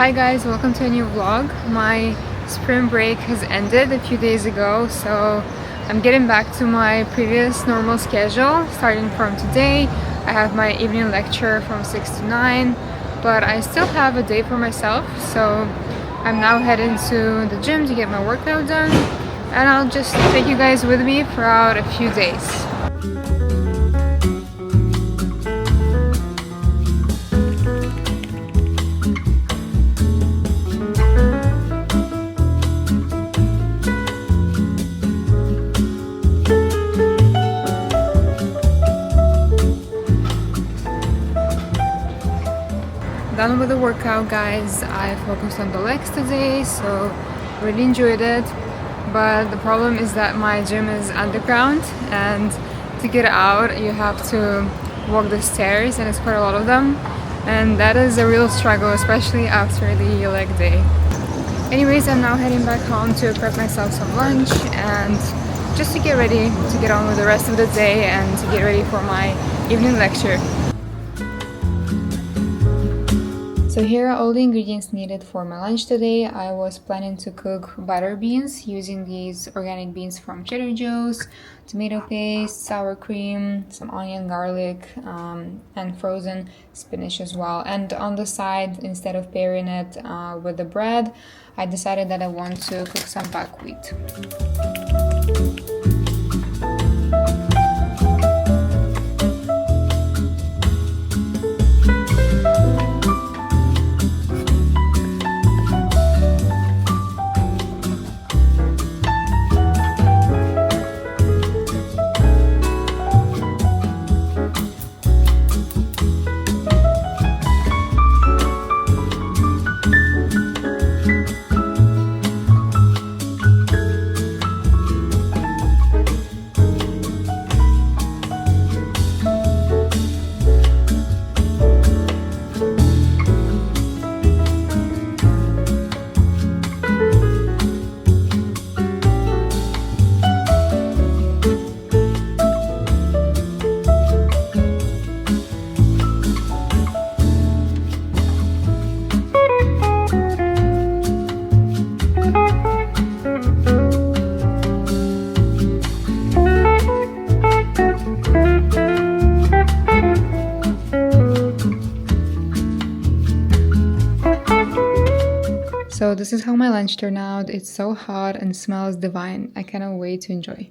Hi guys, welcome to a new vlog. My spring break has ended a few days ago, so I'm getting back to my previous normal schedule. Starting from today, I have my evening lecture from 6 to 9, but I still have a day for myself, so I'm now heading to the gym to get my workout done, and I'll just take you guys with me throughout a few days. Done with the workout, guys. I focused on the legs today, so really enjoyed it. But the problem is that my gym is underground, and to get out you have to walk the stairs, and it's quite a lot of them, and that is a real struggle, especially after the leg day. Anyways, I'm now heading back home to prep myself some lunch and just to get ready to get on with the rest of the day and to get ready for my evening lecture. So here are all the ingredients needed for my lunch today. I was planning to cook butter beans using these organic beans from Trader Joe's, tomato paste, sour cream, some onion, garlic, and frozen spinach as well. And on the side, instead of pairing it with the bread, I decided that I want to cook some buckwheat. So this is how my lunch turned out. It's so hot and smells divine. I cannot wait to enjoy.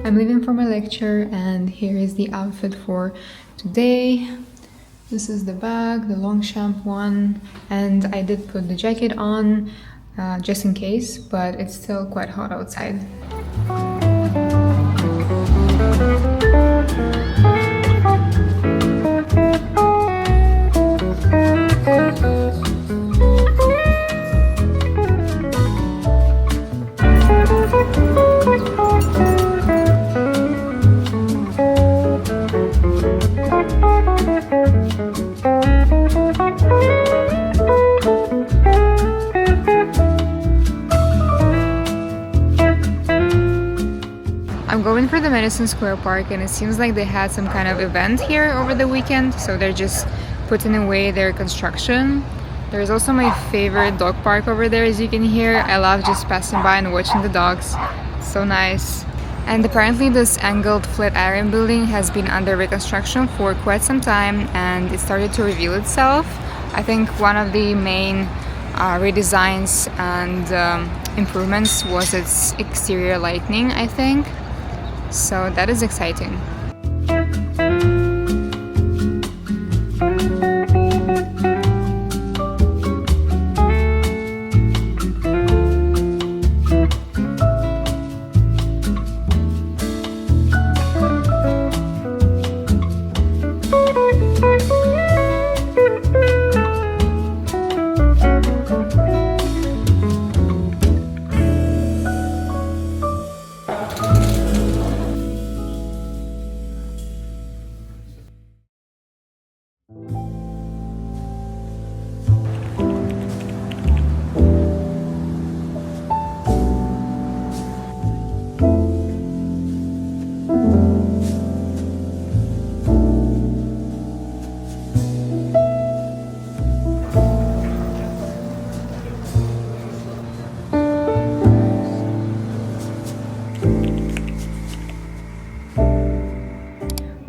I'm leaving for my lecture, and here is the outfit for today. This is the bag, the Longchamp one, and I did put the jacket on just in case, but it's still quite hot outside. I'm going for the Madison Square Park, and it seems like they had some kind of event here over the weekend, so they're just putting away their construction. There's also my favorite dog park over there, as you can hear. I love just passing by and watching the dogs. It's so nice. And apparently this angled Flatiron building has been under reconstruction for quite some time, and it started to reveal itself. I think one of the main redesigns and improvements was its exterior lighting, I think. So that is exciting.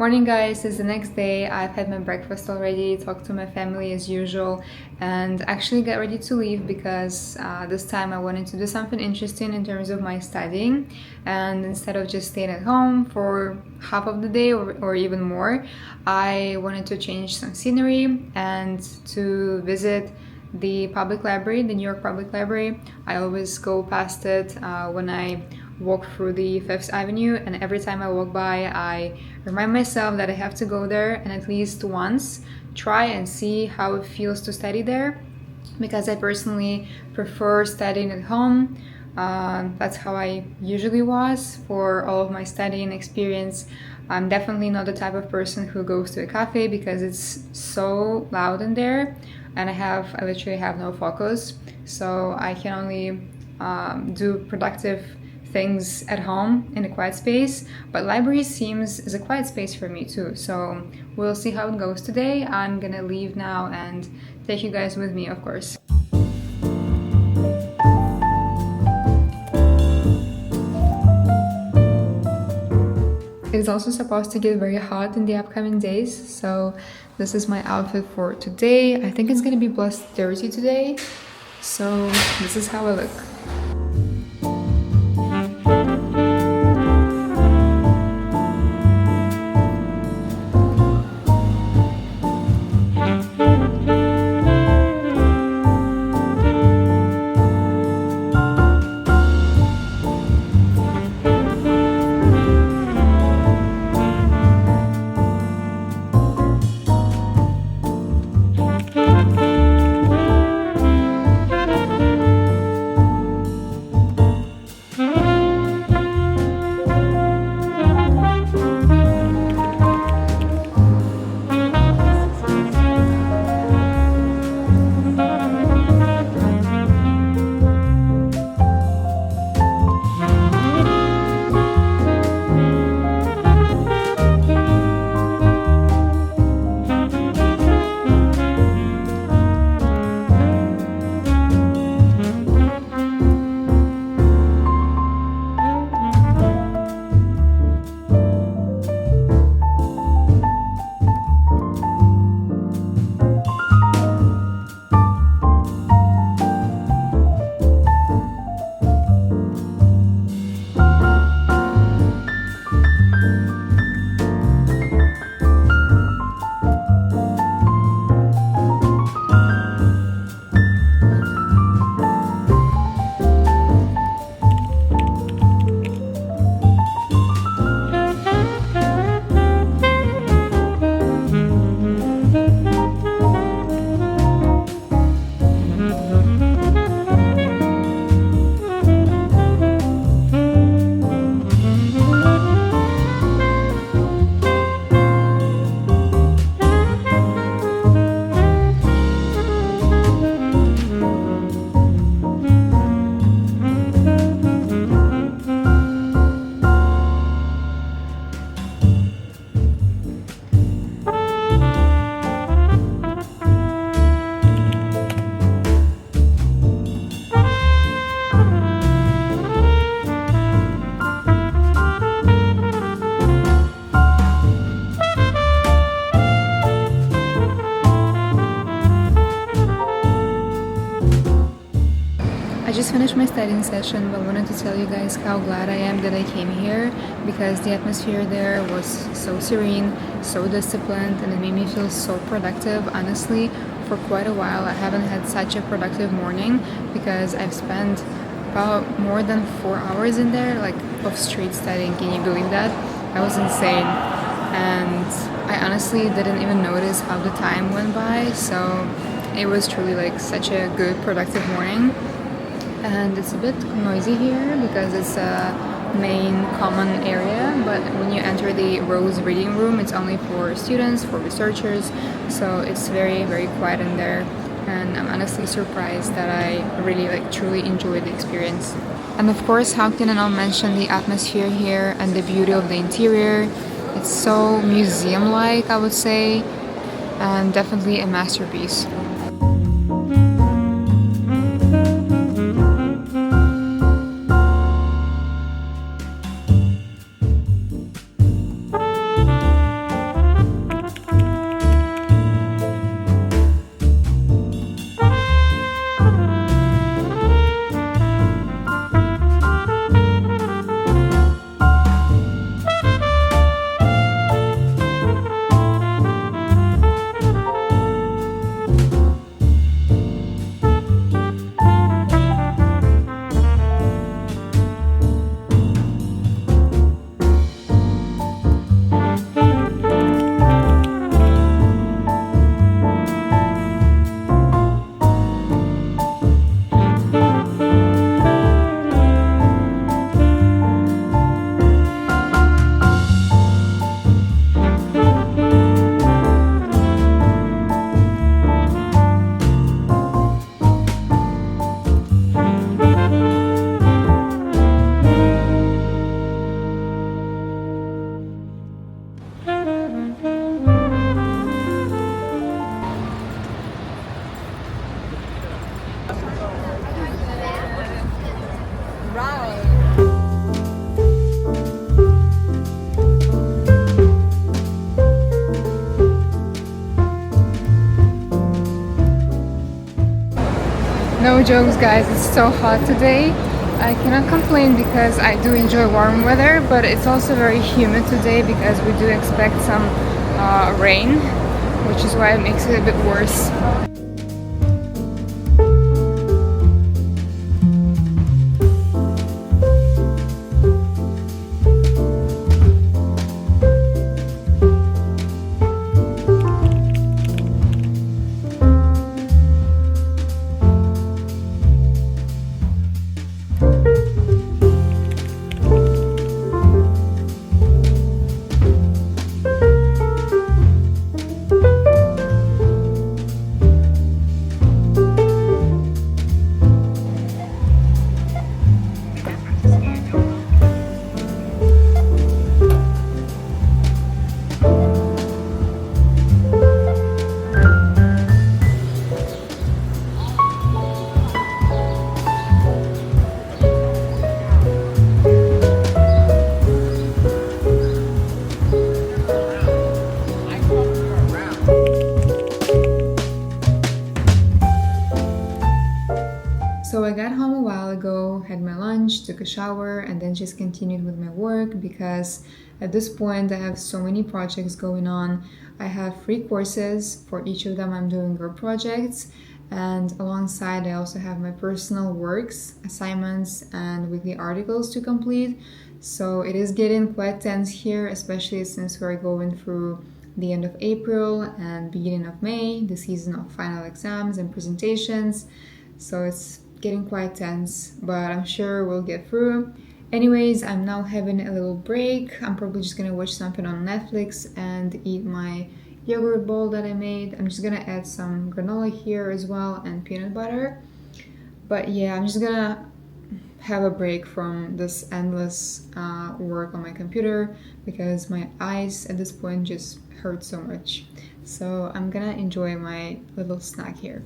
morning, guys. It's the next day. I've had my breakfast already, talked to my family as usual, and actually got ready to leave because this time I wanted to do something interesting in terms of my studying. And instead of just staying at home for half of the day or even more, I wanted to change some scenery and to visit the public library, the New York Public Library. I always go past it when I walk through the Fifth Avenue, and every time I walk by, I remind myself that I have to go there and at least once try and see how it feels to study there, because I personally prefer studying at home. That's how I usually was for all of my studying experience. I'm definitely not the type of person who goes to a cafe because it's so loud in there, and I literally have no focus, so I can only do productive things at home in a quiet space. But library seems is a quiet space for me too, so we'll see how it goes today. I'm gonna leave now and take you guys with me, of course. It's also supposed to get very hot in the upcoming days, so this is my outfit for today. I think it's gonna be plus 30 today, so this is how I look. I just finished my studying session, but wanted to tell you guys how glad I am that I came here, because the atmosphere there was so serene, so disciplined, and it made me feel so productive. Honestly, for quite a while I haven't had such a productive morning, because I've spent about more than 4 hours in there, like of straight studying. Can you believe that? That was insane, and I honestly didn't even notice how the time went by, so it was truly like such a good productive morning. And it's a bit noisy here because it's a main common area, but when you enter the Rose reading room, it's only for students, for researchers, so it's very, very quiet in there, and I'm honestly surprised that I really truly enjoyed the experience. And of course, how can I not mention the atmosphere here and the beauty of the interior? It's so museum-like, I would say, and definitely a masterpiece. jokes, guys. It's so hot today. I cannot complain because I do enjoy warm weather, but it's also very humid today because we do expect some rain, which is why it makes it a bit worse. So I got home a while ago, had my lunch, took a shower, and then just continued with my work because at this point I have so many projects going on. I have 3 courses. For each of them I'm doing group projects, and alongside I also have my personal works, assignments, and weekly articles to complete. So it is getting quite tense here, especially since we're going through the end of April and beginning of May, the season of final exams and presentations. So it's getting quite tense, but I'm sure we'll get through. Anyways, I'm now having a little break. I'm probably just gonna watch something on Netflix and eat my yogurt bowl that I made. I'm just gonna add some granola here as well and peanut butter. But yeah, I'm just gonna have a break from this endless work on my computer because my eyes at this point just hurt so much. So I'm gonna enjoy my little snack here.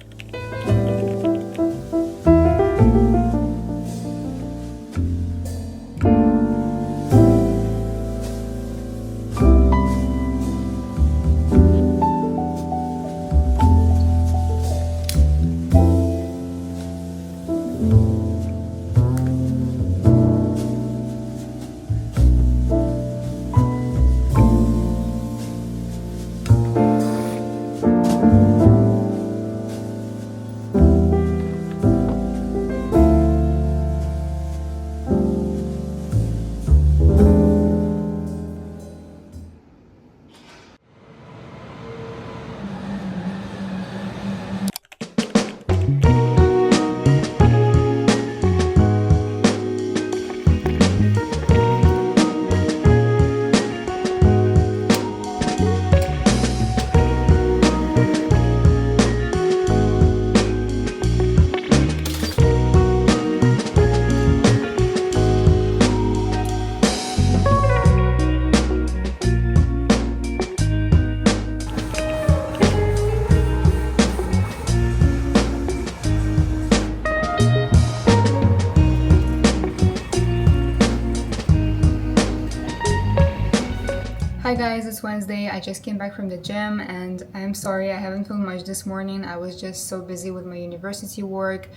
Hi guys, it's Wednesday. I just came back from the gym and I'm sorry I haven't filmed much this morning. I was just so busy with my university work,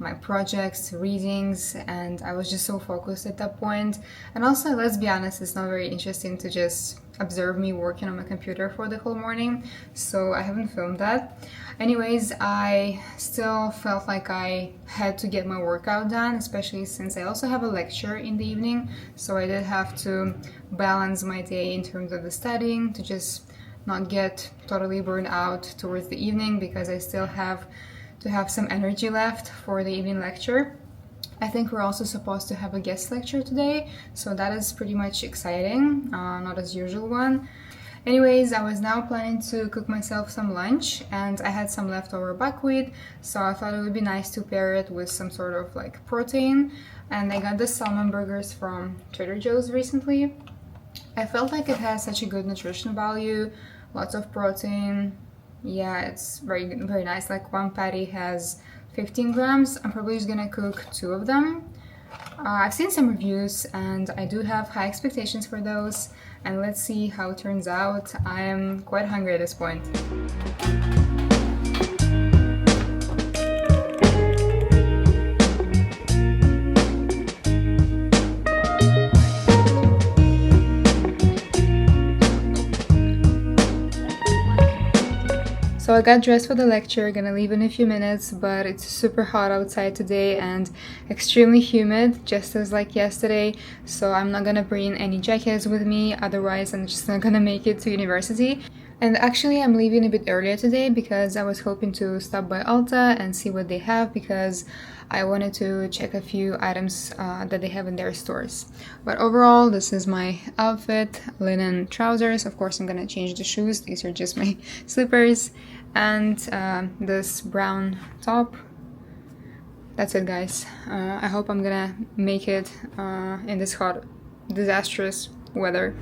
my projects, readings, and I was just so focused at that point. And also, let's be honest, it's not very interesting to just observe me working on my computer for the whole morning, so I haven't filmed that. Anyways, I still felt like I had to get my workout done, especially since I also have a lecture in the evening, so I did have to balance my day in terms of the studying to just not get totally burned out towards the evening because I still have to have some energy left for the evening lecture. I think we're also supposed to have a guest lecture today, so that is pretty much exciting, not as usual one. Anyways, I was now planning to cook myself some lunch and I had some leftover buckwheat, so I thought it would be nice to pair it with some sort of like protein. And I got the salmon burgers from Trader Joe's recently. I felt like it has such a good nutrition value, lots of protein. Yeah, it's very nice. Like one patty has 15 grams. I'm probably just gonna cook 2 of them. I've seen some reviews and I do have high expectations for those, and let's see how it turns out. I am quite hungry at this point. So I got dressed for the lecture, gonna leave in a few minutes, but it's super hot outside today and extremely humid, just as like yesterday. So I'm not gonna bring any jackets with me, otherwise I'm just not gonna make it to university. And actually I'm leaving a bit earlier today because I was hoping to stop by Ulta and see what they have, because I wanted to check a few items that they have in their stores. But overall, this is my outfit: linen trousers. Of course, I'm gonna change the shoes. These are just my slippers. And this brown top. That's it, guys. I hope I'm gonna make it in this hot, disastrous weather.